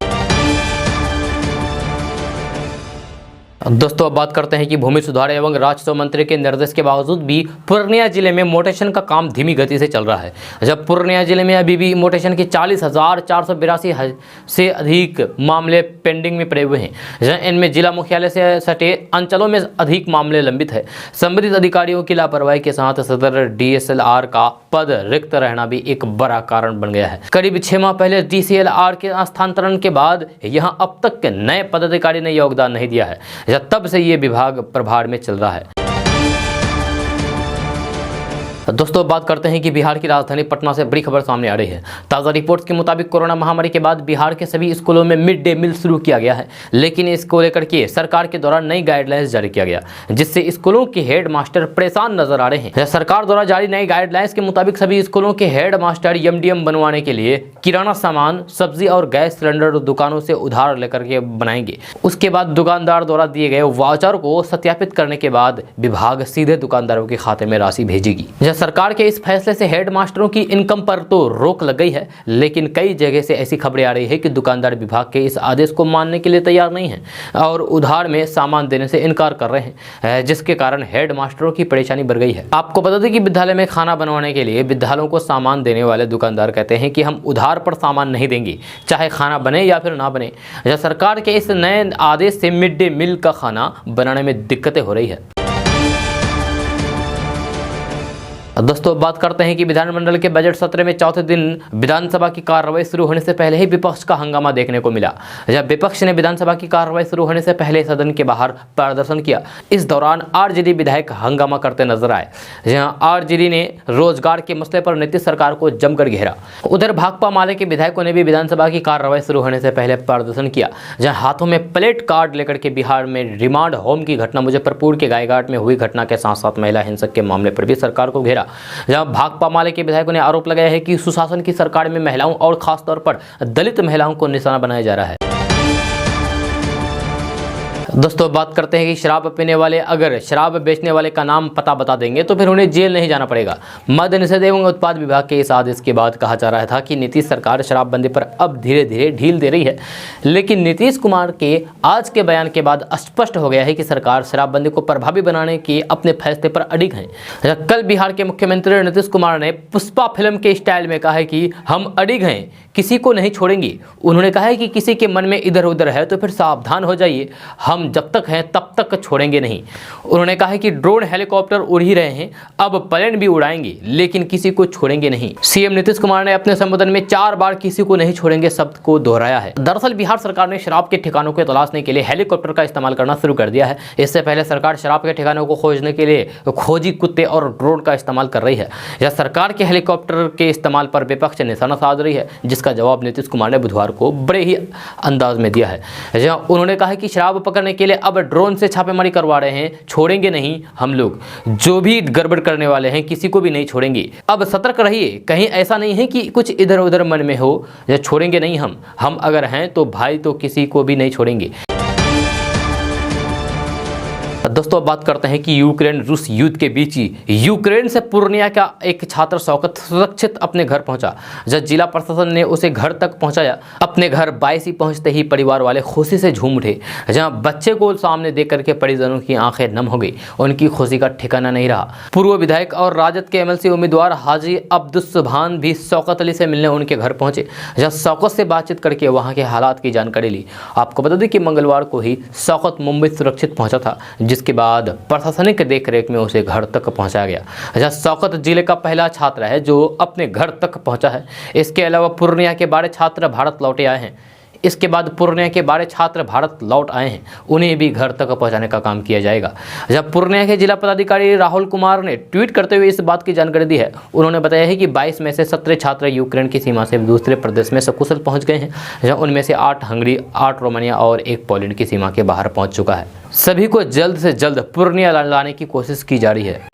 दोस्तों, अब बात करते हैं कि भूमि सुधार एवं राजस्व मंत्री के निर्देश के बावजूद भी पूर्णिया जिले में म्यूटेशन का काम धीमी गति से चल रहा है। जब पूर्णिया जिले में अभी भी म्यूटेशन के 40,482 से अधिक मामले पेंडिंग में पड़े हुए हैं, जहां इनमें जिला मुख्यालय से सटे अंचलों में अधिक मामले लंबित है। संबंधित अधिकारियों की लापरवाही के साथ सदर DSLR का पद रिक्त रहना भी एक बड़ा कारण बन गया है। करीब 6 माह पहले DCLR के स्थानांतरण के बाद यहां अब तक के नए पदाधिकारी ने योगदान नहीं दिया है। तब से ये विभाग प्रभार में चल रहा है। दोस्तों, बात करते हैं कि बिहार की राजधानी पटना से बड़ी खबर सामने आ रही है। ताज़ा रिपोर्ट्स के मुताबिक कोरोना महामारी के बाद बिहार के सभी स्कूलों में मिड डे मील शुरू किया गया है, लेकिन इसको लेकर के सरकार के द्वारा नई गाइडलाइंस जारी किया गया, जिससे स्कूलों के हेड मास्टर परेशान नजर आ रहे हैं। सरकार द्वारा जारी नई गाइडलाइंस के मुताबिक सभी स्कूलों के हेड मास्टर MDM बनवाने के लिए किराना सामान, सब्जी और गैस सिलेंडर दुकानों से उधार लेकर के बनाएंगे। उसके बाद दुकानदार द्वारा दिए गए वाउचर को सत्यापित करने के बाद विभाग सीधे दुकानदारों के खाते में राशि भेजेगी। सरकार के इस फैसले से हेड मास्टरों की इनकम पर तो रोक लग गई है, लेकिन कई जगह से ऐसी खबरें आ रही है कि दुकानदार विभाग के इस आदेश को मानने के लिए तैयार नहीं है और उधार में सामान देने से इनकार कर रहे हैं, जिसके कारण हेड मास्टरों की परेशानी बढ़ गई है। आपको बता दें कि विद्यालय में खाना बनवाने के लिए विद्यालयों को सामान देने वाले दुकानदार कहते हैं कि हम उधार पर सामान नहीं देंगे, चाहे खाना बने या फिर ना बने। सरकार के इस नए आदेश से मिड डे मील का खाना बनाने में दिक्कतें हो रही है। दोस्तों, बात करते हैं कि विधानमंडल के बजट सत्र में चौथे दिन विधानसभा की कार्रवाई शुरू होने से पहले ही विपक्ष का हंगामा देखने को मिला। जब विपक्ष ने विधानसभा की कार्रवाई शुरू होने से पहले सदन के बाहर प्रदर्शन किया, इस दौरान RJD विधायक हंगामा करते नजर आए, जहां RJD ने रोजगार के मसले पर नीतीश सरकार को जमकर घेरा। उधर भाकपा माले के विधायकों ने भी विधानसभा की कार्रवाई शुरू होने से पहले प्रदर्शन किया, जहां हाथों में प्लेट कार्ड लेकर के बिहार में रिमांड होम की घटना, मुजफ्फरपुर के गायघाट में हुई घटना के साथ साथ महिला हिंसक के मामले पर भी सरकार को घेरा। जहां भाकपा माले के विधायकों ने आरोप लगाया है कि सुशासन की सरकार में महिलाओं और खासतौर पर दलित महिलाओं को निशाना बनाया जा रहा है। दोस्तों, बात करते हैं कि शराब पीने वाले अगर शराब बेचने वाले का नाम पता बता देंगे तो फिर उन्हें जेल नहीं जाना पड़ेगा। मद्य निषेध एवं उत्पाद विभाग के इस आदेश के बाद कहा जा रहा था कि नीतीश सरकार शराबबंदी पर अब धीरे धीरे ढील दे रही है, लेकिन नीतीश कुमार के आज के बयान के बाद स्पष्ट हो गया है कि सरकार शराबबंदी को प्रभावी बनाने के अपने फैसले पर अडिग है। कल बिहार के मुख्यमंत्री नीतीश कुमार ने पुष्पा फिल्म के स्टाइल में कहा है कि हम अडिग हैं, किसी को नहीं छोड़ेंगे। उन्होंने कहा है कि किसी के मन में इधर उधर है तो फिर सावधान हो जाइए, हम जब तक हैं तब तक छोड़ेंगे नहीं। उन्होंने कहा है कि ड्रोन हेलीकॉप्टर उड़ ही रहे हैं, अब प्लेन भी उड़ाएंगे, लेकिन किसी को छोड़ेंगे नहीं। सीएम नीतीश कुमार ने अपने संबोधन में 4 बार किसी को नहीं छोड़ेंगे शब्द को दोहराया है। दरअसल बिहार सरकार ने शराब के ठिकानों को तलाशने के लिए हेलीकॉप्टर का इस्तेमाल करना शुरू कर दिया है। इससे पहले सरकार शराब के ठिकानों को खोजने के लिए खोजी कुत्ते और ड्रोन का इस्तेमाल कर रही है। यह सरकार के हेलीकॉप्टर के इस्तेमाल पर विपक्ष निशाना साध रही है, जिसका जवाब नीतीश कुमार ने बुधवार को बड़े ही अंदाज में दिया है। जहां उन्होंने कहा कि शराब पकड़ने करने के लिए अब ड्रोन से छापेमारी करवा रहे हैं। छोड़ेंगे नहीं हम लोग, जो भी गड़बड़ करने वाले हैं किसी को भी नहीं छोड़ेंगे। अब सतर्क रहिए, कहीं ऐसा नहीं है कि कुछ इधर उधर मन में हो या छोड़ेंगे नहीं हम अगर हैं तो भाई तो किसी को भी नहीं छोड़ेंगे। दोस्तों अब बात करते हैं कि यूक्रेन रूस युद्ध के बीच ही यूक्रेन से पूर्णिया का एक छात्र शौकत सुरक्षित अपने घर पहुंचा। जब जिला प्रशासन ने उसे घर तक पहुंचाया, अपने घर 22 ही पहुंचते ही परिवार वाले खुशी से झूम उठे। जहां बच्चे को सामने देख करके परिजनों की आंखें नम हो गई, उनकी खुशी का ठिकाना नहीं रहा। पूर्व विधायक और राजद के एमएलसी उम्मीदवार हाजी अब्दुस्सुभान भी शौकत अली से मिलने उनके घर पहुंचे। जहां शौकत से बातचीत करके वहां के हालात की जानकारी ली। आपको बता दें कि मंगलवार को ही शौकत मुंबई सुरक्षित पहुंचा था, जिसके बाद प्रशासनिक देखरेख में उसे घर तक पहुंचाया गया। जहां शौकत जिले का पहला छात्र है जो अपने घर तक पहुंचा है। इसके अलावा पूर्णिया के 12 छात्र भारत लौटे आए हैं। इसके बाद पूर्णिया के 12 छात्र भारत लौट आए हैं, उन्हें भी घर तक पहुंचाने का काम किया जाएगा। जब पूर्णिया के जिला पदाधिकारी राहुल कुमार ने ट्वीट करते हुए इस बात की जानकारी दी है। उन्होंने बताया है कि 22 में से 17 छात्र यूक्रेन की सीमा से दूसरे प्रदेश में सकुशल पहुंच गए हैं। जहाँ उनमें से 8 हंगरी, 8 रोमानिया और 1 पोलैंड की सीमा के बाहर पहुंच चुका है। सभी को जल्द से जल्द पूर्णिया लाने की कोशिश की जा रही है।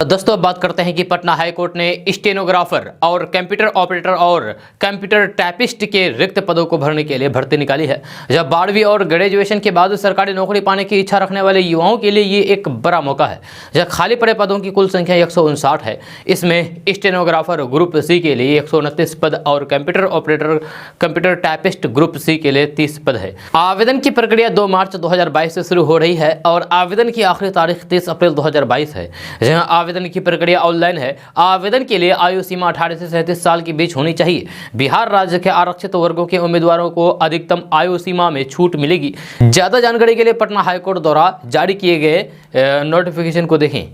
दोस्तों अब बात करते हैं कि पटना हाईकोर्ट ने स्टेनोग्राफर और कंप्यूटर ऑपरेटर और कंप्यूटर टाइपिस्ट के रिक्त पदों को भरने के लिए भर्ती निकाली है। जब 12वीं और ग्रेजुएशन के बाद सरकारी नौकरी पाने की इच्छा रखने वाले युवाओं के लिए ये एक बड़ा मौका है। जब खाली पड़े पदों की कुल संख्या 159 है। इसमें स्टेनोग्राफर ग्रुप सी के लिए 129 पद और computer operator computer typist group C के लिए 30 पद है। आवेदन की प्रक्रिया 2 मार्च 2022 से शुरू हो रही है और आवेदन की आखिरी तारीख 30 अप्रैल 2022 है। जहां आवेदन की प्रक्रिया ऑनलाइन है। आवेदन के लिए आयु सीमा 18 से 37 साल के बीच होनी चाहिए। बिहार राज्य के आरक्षित वर्गों के उम्मीदवारों को अधिकतम आयु सीमा में छूट मिलेगी। ज्यादा जानकारी के लिए पटना हाईकोर्ट द्वारा जारी किए गए नोटिफिकेशन को देखें।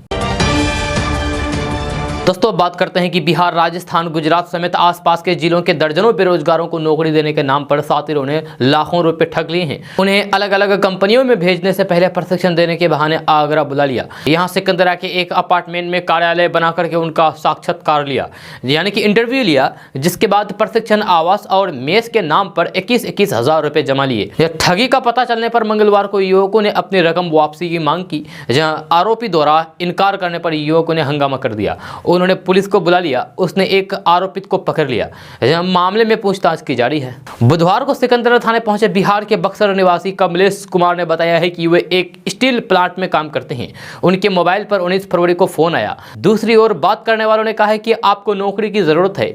दोस्तों बात करते हैं कि बिहार, राजस्थान, गुजरात समेत आसपास के जिलों के दर्जनों बेरोजगारों को नौकरी देने के नाम पर सातिरों ने लाखों रुपए ठग लिए हैं। उन्हें अलग अलग कंपनियों में भेजने से पहले प्रशिक्षण देने के बहाने आगरा बुला लिया। यहां सिकंदरा के एक अपार्टमेंट में कार्यालय बना करके उनका साक्षात्कार लिया, यानी कि इंटरव्यू लिया, जिसके बाद प्रशिक्षण, आवास और मेस के नाम पर 21-21 हजार रुपए जमा लिए। यह ठगी का पता चलने पर मंगलवार को युवकों ने अपनी रकम वापसी की मांग की। जहां आरोपी द्वारा इनकार करने पर युवकों ने हंगामा कर दिया। उन्होंने पुलिस को बुला लिया। उसने एक आरोपित को पकड़ लिया। मामले में पूछताछ की जा रही है। बुधवार को सिकंदरा थाने पहुंचे बिहार के बक्सर निवासी कमलेश कुमार ने बताया है कि वे एक स्टील प्लांट में काम करते हैं। उनके मोबाइल पर 19 फरवरी को फोन आया। दूसरी ओर बात करने वालों ने कहा है कि आपको नौकरी की जरूरत है।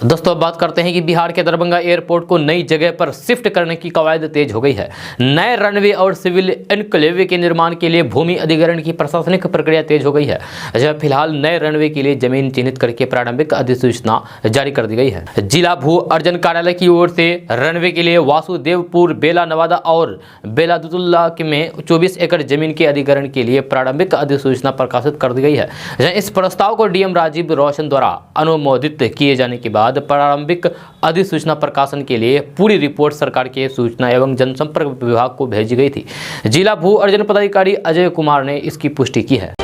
दोस्तों अब बात करते हैं कि बिहार के दरभंगा एयरपोर्ट को नई जगह पर शिफ्ट करने की कवायद तेज हो गई है। नए रनवे और सिविल एनक्लेव के निर्माण के लिए भूमि अधिग्रहण की प्रशासनिक प्रक्रिया तेज हो गई है। जब फिलहाल नए रनवे के लिए जमीन चिन्हित करके प्रारंभिक अधिसूचना जारी कर दी गई है। जिला भू अर्जन कार्यालय की ओर से रनवे के लिए वासुदेवपुर, बेला नवादा और बेलादुल्ला में 24 एकड़ जमीन के अधिग्रहण के लिए प्रारंभिक अधिसूचना प्रकाशित कर दी गई है। इस प्रस्ताव को डीएम राजीव रोशन द्वारा अनुमोदित किए जाने के बाद प्रारंभिक अधिसूचना प्रकाशन के लिए पूरी रिपोर्ट सरकार के सूचना एवं जनसंपर्क विभाग को भेजी गई थी। जिला भू अर्जन पदाधिकारी अजय कुमार ने इसकी पुष्टि की है।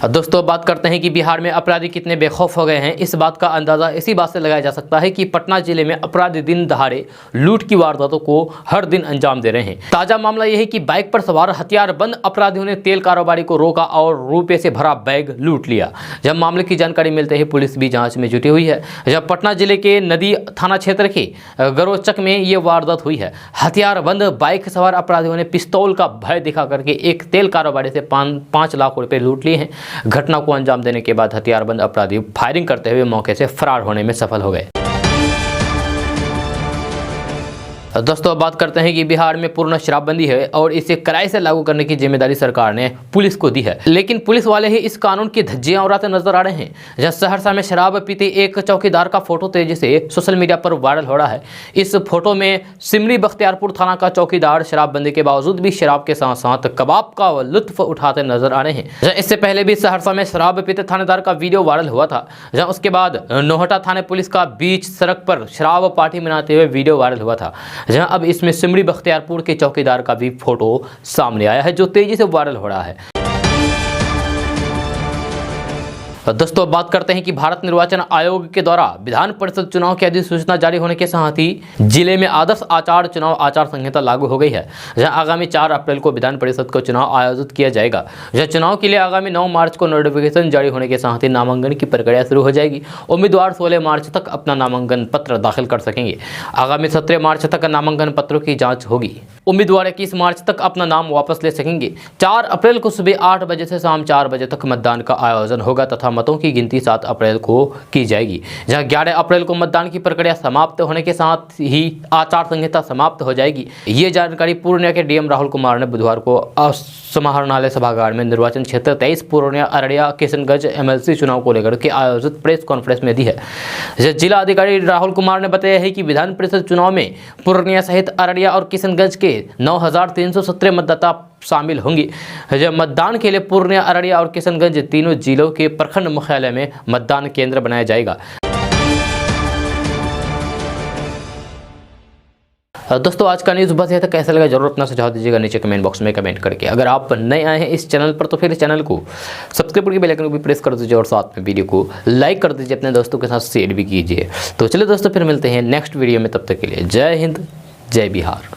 दोस्तों बात करते हैं कि बिहार में अपराधी कितने बेखौफ हो गए हैं। इस बात का अंदाजा इसी बात से लगाया जा सकता है कि पटना जिले में अपराधी दिन दहाड़े लूट की वारदातों को हर दिन अंजाम दे रहे हैं। ताजा मामला यह है कि बाइक पर सवार हथियारबंद अपराधियों ने तेल कारोबारी को रोका और रुपए से भरा बैग लूट लिया। जब मामले की जानकारी मिलते ही पुलिस भी जांच में जुटी हुई है। जब पटना जिले के नदी थाना क्षेत्र के गरोचक में ये वारदात हुई है। हथियारबंद बाइक सवार अपराधियों ने पिस्तौल का भय दिखा करके एक तेल कारोबारी से 5 लाख रुपए लूट लिए हैं। घटना को अंजाम देने के बाद हथियारबंद अपराधी फायरिंग करते हुए मौके से फरार होने में सफल हो गए। दोस्तों अब बात करते हैं कि बिहार में पूर्ण शराबबंदी है और इसे कड़ाई से लागू करने की जिम्मेदारी सरकार ने पुलिस को दी है। लेकिन पुलिस वाले ही इस कानून की धज्जियां उड़ाते नजर आ रहे हैं। जहां सहरसा में शराब पीते एक चौकीदार का फोटो तेजी से सोशल मीडिया पर वायरल हो रहा है। इस फोटो में सिमरी बख्तियारपुर थाना का चौकीदार शराबबंदी के बावजूद भी शराब के साथ साथ कबाब का लुत्फ उठाते नजर आ रहे हैं। इससे पहले भी सहरसा में शराब पीते थानेदार का वीडियो वायरल हुआ था। जहां उसके बाद नोहटा थाने पुलिस का बीच सड़क पर शराब पार्टी मनाते हुए वीडियो वायरल हुआ था। जहां अब इसमें सिमरी बख्तियारपुर के चौकीदार का भी फोटो सामने आया है जो तेजी से वायरल हो रहा है। दोस्तों अब बात करते हैं कि भारत निर्वाचन आयोग के द्वारा विधान परिषद चुनाव की अधिसूचना जारी होने के साथ ही जिले में आदर्श चुनाव आचार संहिता लागू हो गई है, जहां आगामी 4 अप्रैल को विधान परिषद का चुनाव आयोजित किया जाएगा। यह चुनाव के लिए आगामी 9 मार्च को नोटिफिकेशन जारी होने के साथ ही नामांकन की प्रक्रिया शुरू हो जाएगी। उम्मीदवार 16 मार्च तक अपना नामांकन पत्र दाखिल कर सकेंगे। आगामी 17 मार्च तक नामांकन पत्रों की जाँच होगी। उम्मीदवार 21 मार्च तक अपना नाम वापस ले सकेंगे। 4 अप्रैल को सुबह 8 बजे से शाम 4 बजे तक मतदान का आयोजन होगा तथा मतों की गिनती 7 अप्रैल को की जाएगी। जहां 11 अप्रैल को मतदान की प्रक्रिया समाप्त होने के साथ ही आचार संहिता समाप्त हो जाएगी। ये जानकारी पूर्णिया के डीएम राहुल कुमार ने बुधवार को समाहरणालय सभागार में निर्वाचन क्षेत्र 23 पूर्णिया अररिया किशनगंज एमएलसी चुनाव को लेकर के आयोजित प्रेस कॉन्फ्रेंस में दी है। जिला अधिकारी राहुल कुमार ने बताया है कि विधान परिषद चुनाव में पूर्णिया सहित अररिया और किशनगंज के 9,317 मतदाता शामिल होंगे। जब मतदान के लिए पूर्णिया अररिया और किशनगंज तीनों जिलों के प्रखंड मुख्यालय में मतदान केंद्र बनाया जाएगा। दोस्तों आज का न्यूज़ बस यह था। कैसा लगा जरूर अपना सुझाव दीजिएगा नीचे कमेंट बॉक्स में कमेंट करके। अगर आप नए आए हैं इस चैनल पर तो फिर चैनल को सब्सक्राइब करके बेल आइकन को भी प्रेस कर दीजिए और साथ में वीडियो को लाइक कर दीजिए, अपने दोस्तों के साथ शेयर भी कीजिए। तो चलिए दोस्तों फिर मिलते हैं नेक्स्ट वीडियो में, तब तक के लिए जय हिंद जय बिहार।